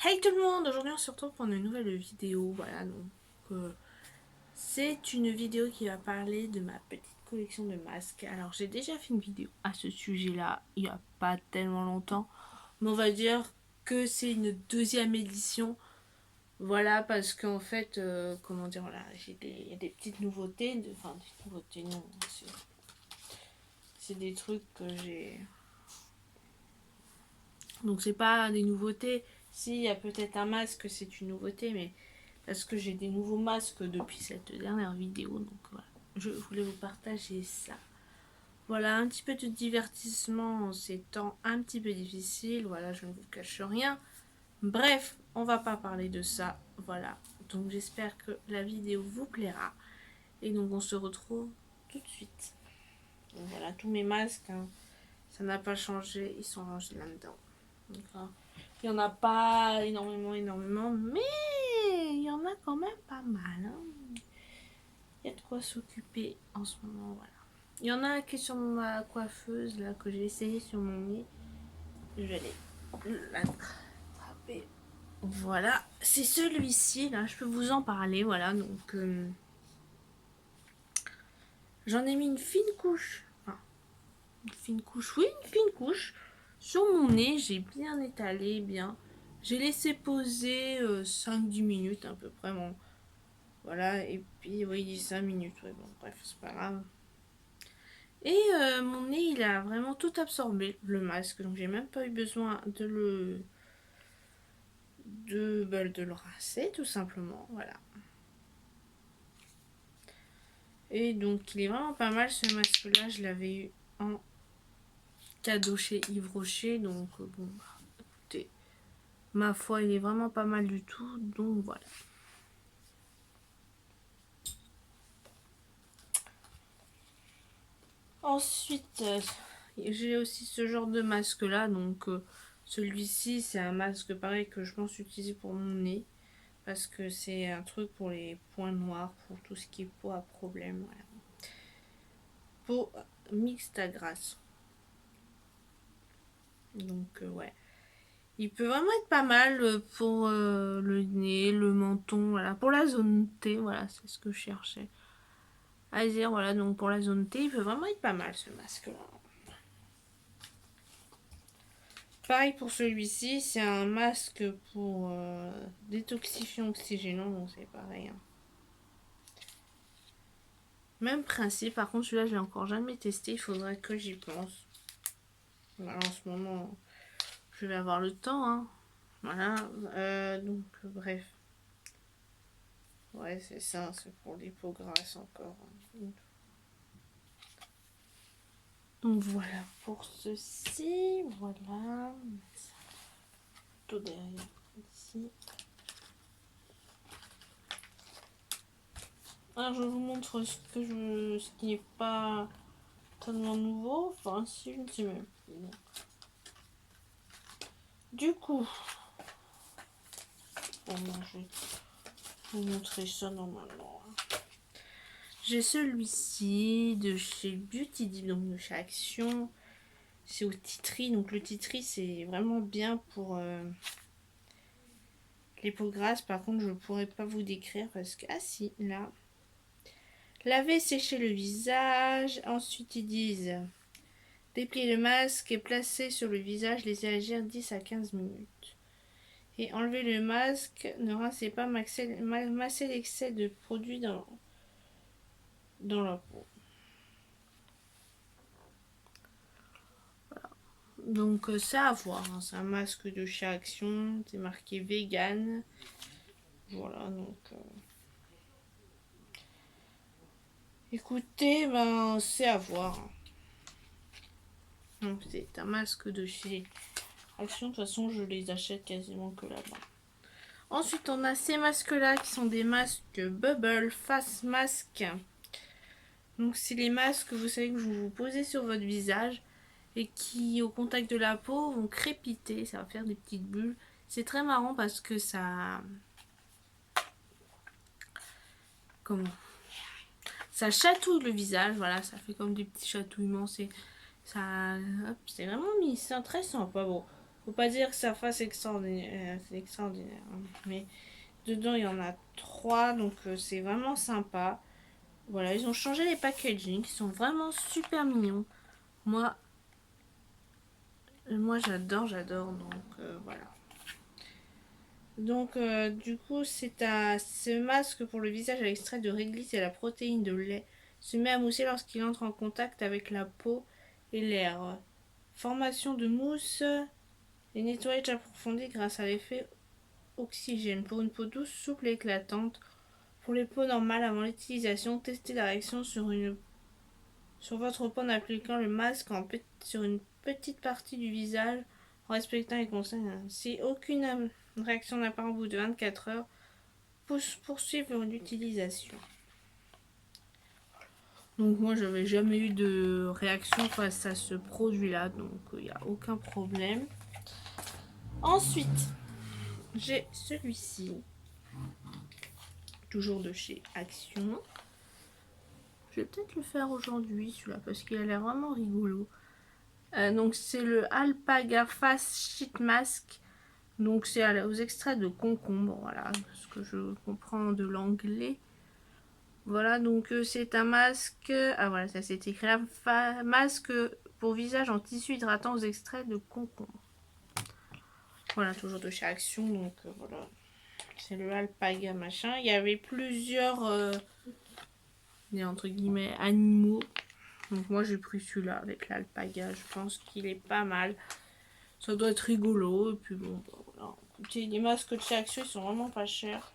Hey tout le monde, aujourd'hui on se retrouve pour une nouvelle vidéo, voilà, donc c'est une vidéo qui va parler de ma petite collection de masques. Alors j'ai déjà fait une vidéo à ce sujet-là, il n'y a pas tellement longtemps, mais on va dire que c'est une deuxième édition, voilà, parce qu'en fait, comment dire, voilà, il y a des petites nouveautés, enfin des nouveautés, non, c'est des trucs que j'ai... Donc c'est pas des nouveautés, si, il y a peut-être un masque, c'est une nouveauté, mais parce que j'ai des nouveaux masques depuis cette dernière vidéo, donc voilà, je voulais vous partager ça. Voilà, un petit peu de divertissement en ces temps un petit peu difficiles, voilà, je ne vous cache rien. Bref, on va pas parler de ça, voilà. Donc j'espère que la vidéo vous plaira. Et donc on se retrouve tout de suite. Donc voilà, tous mes masques, hein, ça n'a pas changé, ils sont rangés là-dedans. D'accord. Il n'y en a pas énormément, mais il y en a quand même pas mal. Hein. Il y a de quoi s'occuper en ce moment, voilà. Il y en a qui est sur ma coiffeuse, là, que j'ai essayé sur mon nez. Je vais l'attraper. Voilà, c'est celui-ci, là, je peux vous en parler, voilà, donc... j'en ai mis une fine couche. Enfin, une fine couche, oui, une fine couche. Sur mon nez, j'ai bien étalé, bien. J'ai laissé poser 5-10 minutes à peu près, bon. Voilà, et puis, oui, 5 minutes, ouais, bon, bref, c'est pas grave. Et mon nez, il a vraiment tout absorbé, le masque. Donc j'ai même pas eu besoin de le rincer, tout simplement. Voilà. Et donc il est vraiment pas mal ce masque-là. Je l'avais eu en cadeau chez Yves Rocher. Donc bon, écoutez, ma foi, il est vraiment pas mal du tout. Donc voilà. Ensuite, j'ai aussi ce genre de masque là. Donc celui-ci, c'est un masque pareil que je pense utiliser pour mon nez. Parce que c'est un truc pour les points noirs, pour tout ce qui est peau à problème. Voilà. Peau mixte à grasse. Donc, ouais. Il peut vraiment être pas mal pour le nez, le menton, voilà. Pour la zone T, voilà, c'est ce que je cherchais à dire. Voilà, donc pour la zone T, il peut vraiment être pas mal ce masque-là. Pareil pour celui-ci, c'est un masque pour détoxifiant oxygénant, donc c'est pareil. Hein. Même principe, par contre celui-là je l'ai encore jamais testé, il faudrait que j'y pense. Voilà, en ce moment je vais avoir le temps. Hein. Voilà, donc bref. Ouais, c'est ça, c'est pour les peaux grasses encore. Donc voilà pour ceci, voilà. Tout derrière ici. Alors je vous montre ce qui n'est pas tellement nouveau. Enfin, si je ne sais même plus. Du coup, bon, je vais vous montrer ça normalement. J'ai celui-ci de chez Beauty Deep, donc de chez Action. C'est au Titri, donc le Titri c'est vraiment bien pour les peaux grasses. Par contre, je ne pourrais pas vous décrire parce que, ah si, là. Laver, sécher le visage. Ensuite, ils disent déplier le masque et placer sur le visage, laisser agir 10 à 15 minutes. Et enlever le masque, ne rincez pas, masser l'excès de produit dans la peau. Voilà. Donc, c'est à voir. Hein. C'est un masque de chez Action. C'est marqué vegan. Voilà, donc. Écoutez, ben, c'est à voir. Donc, c'est un masque de chez Action. De toute façon, je les achète quasiment que là-bas. Ensuite, on a ces masques-là qui sont des masques Bubble Face Mask. Donc, c'est les masques, vous savez, que vous posez sur votre visage et qui, au contact de la peau, vont crépiter. Ça va faire des petites bulles. C'est très marrant parce que ça... Comment? Ça chatouille le visage. Voilà, ça fait comme des petits chatouillements. C'est vraiment mis. C'est très sympa. Bon, Faut pas dire que ça fasse extraordinaire, c'est extraordinaire. Hein. Mais dedans, il y en a 3, donc c'est vraiment sympa. Voilà, ils ont changé les packaging, qui sont vraiment super mignons. Moi j'adore, donc voilà. Donc du coup, ce masque pour le visage à l'extrait de réglisse et à la protéine de lait se met à mousser lorsqu'il entre en contact avec la peau et l'air. Formation de mousse et nettoyage approfondi grâce à l'effet oxygène. Pour une peau douce, souple et éclatante. Pour les peaux normales, avant l'utilisation, testez la réaction sur votre peau en appliquant le masque sur une petite partie du visage en respectant les conseils. Si aucune réaction n'apparaît au bout de 24 heures, poursuivre l'utilisation. Donc moi j'avais jamais eu de réaction face à ce produit là, donc il n'y a aucun problème. Ensuite j'ai celui-ci, toujours de chez Action. Je vais peut-être le faire aujourd'hui celui-là parce qu'il a l'air vraiment rigolo. Donc c'est le Alpaga Face Sheet Mask. Donc c'est aux extraits de concombre, voilà, ce que je comprends de l'anglais. Voilà, donc c'est un masque. Ah voilà, ça c'est écrit là. Masque pour visage en tissu hydratant aux extraits de concombre. Voilà, toujours de chez Action, donc voilà. C'est le Alpaga machin. Il y avait plusieurs entre guillemets animaux. Donc moi j'ai pris celui-là avec l'Alpaga. Je pense qu'il est pas mal. Ça doit être rigolo. Et puis bon, voilà. Écoutez, les masques de chez Action ils sont vraiment pas chers.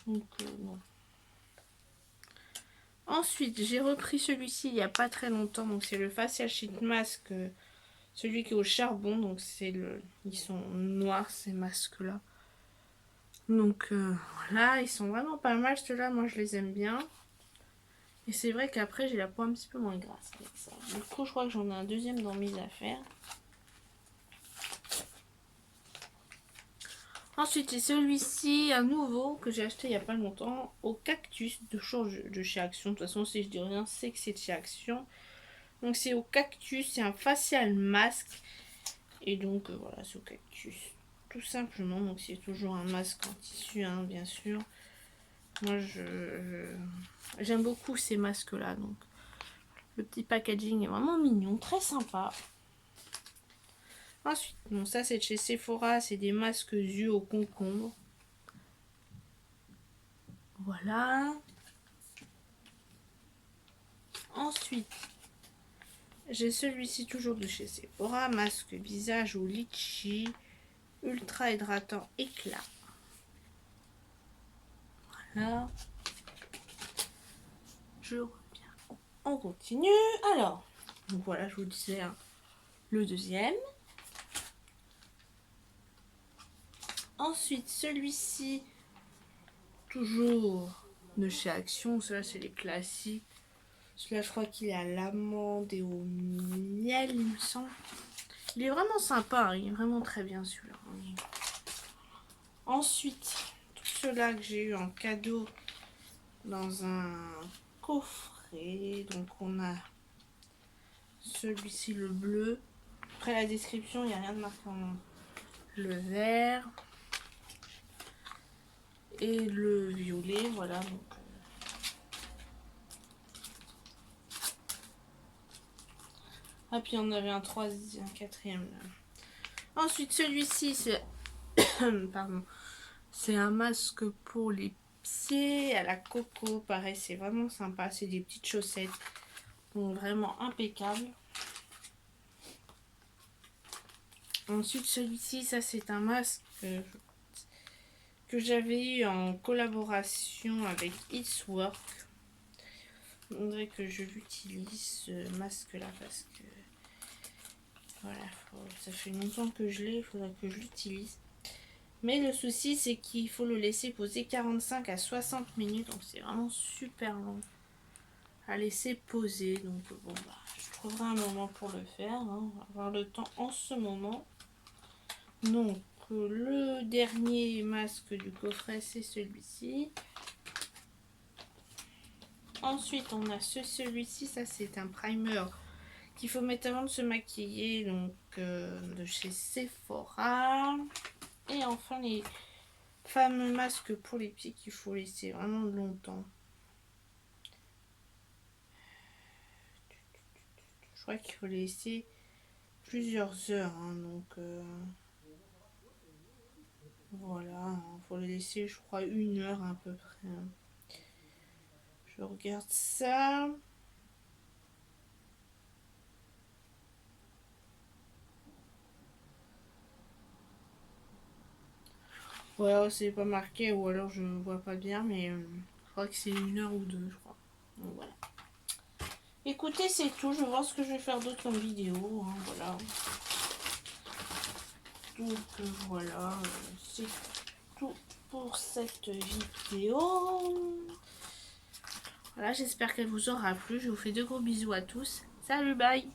Donc bon. Ensuite, j'ai repris celui-ci il n'y a pas très longtemps. Donc c'est le Facial Sheet Mask. Celui qui est au charbon. Donc ils sont noirs ces masques-là. Donc voilà, ils sont vraiment pas mal ceux-là. Moi je les aime bien. Et c'est vrai qu'après j'ai la peau un petit peu moins grasse avec ça. Du coup je crois que j'en ai un deuxième dans mes affaires. Ensuite, j'ai celui-ci, un nouveau que j'ai acheté il n'y a pas longtemps, au cactus de chez Action. De toute façon, si je dis rien, c'est que c'est de chez Action. Donc, c'est au cactus, c'est un facial masque. Et donc, voilà, c'est au cactus. Tout simplement, donc c'est toujours un masque en tissu, hein, bien sûr. Moi, j'aime beaucoup ces masques-là. Donc, le petit packaging est vraiment mignon, très sympa. Ensuite, bon, ça c'est de chez Sephora, c'est des masques yeux au concombre. Voilà. Ensuite, j'ai celui-ci toujours de chez Sephora, masque visage au litchi, ultra hydratant éclat. Voilà. Je reviens. On continue. Alors, donc voilà, je vous disais hein, le deuxième. Ensuite, celui-ci, toujours de chez Action. Cela, c'est les classiques. Celui-là, je crois qu'il est à l'amande et au miel, il me semble. Il est vraiment sympa, hein. Il est vraiment très bien celui-là. Ensuite, tout cela que j'ai eu en cadeau dans un coffret. Donc, on a celui-ci, le bleu. Après la description, il n'y a rien de marqué en le vert. Et le violet, voilà. Donc, ah, puis on avait un troisième, un quatrième là. Ensuite, celui-ci, c'est pardon, c'est un masque pour les pieds à la coco. Pareil, c'est vraiment sympa. C'est des petites chaussettes. Donc, vraiment impeccable. Ensuite, celui-ci, ça c'est un masque que j'avais eu en collaboration avec It's Work. Je voudrais que je l'utilise, ce masque-là, parce que voilà, ça fait longtemps que je l'ai, il faudrait que je l'utilise. Mais le souci, c'est qu'il faut le laisser poser 45 à 60 minutes, donc c'est vraiment super long à laisser poser. Donc bon, bah, je trouverai un moment pour le faire, hein. On va avoir le temps en ce moment. Donc le dernier masque du coffret, c'est celui-ci. Ensuite, on a celui-ci, ça c'est un primer qu'il faut mettre avant de se maquiller, donc de chez Sephora. Et enfin les fameux masques pour les pieds qu'il faut laisser vraiment longtemps. Je crois qu'il faut les laisser plusieurs heures, hein, donc voilà, il faut les laisser je crois 1 heure à peu près. Je regarde ça. Ouais, c'est pas marqué ou alors je vois pas bien, mais je crois que c'est 1 heure ou 2, je crois. Donc voilà. Écoutez, c'est tout. Je vais voir ce que je vais faire d'autre comme vidéo. Hein, voilà. Donc voilà, c'est tout pour cette vidéo. Voilà, j'espère qu'elle vous aura plu. Je vous fais de gros bisous à tous. Salut, bye!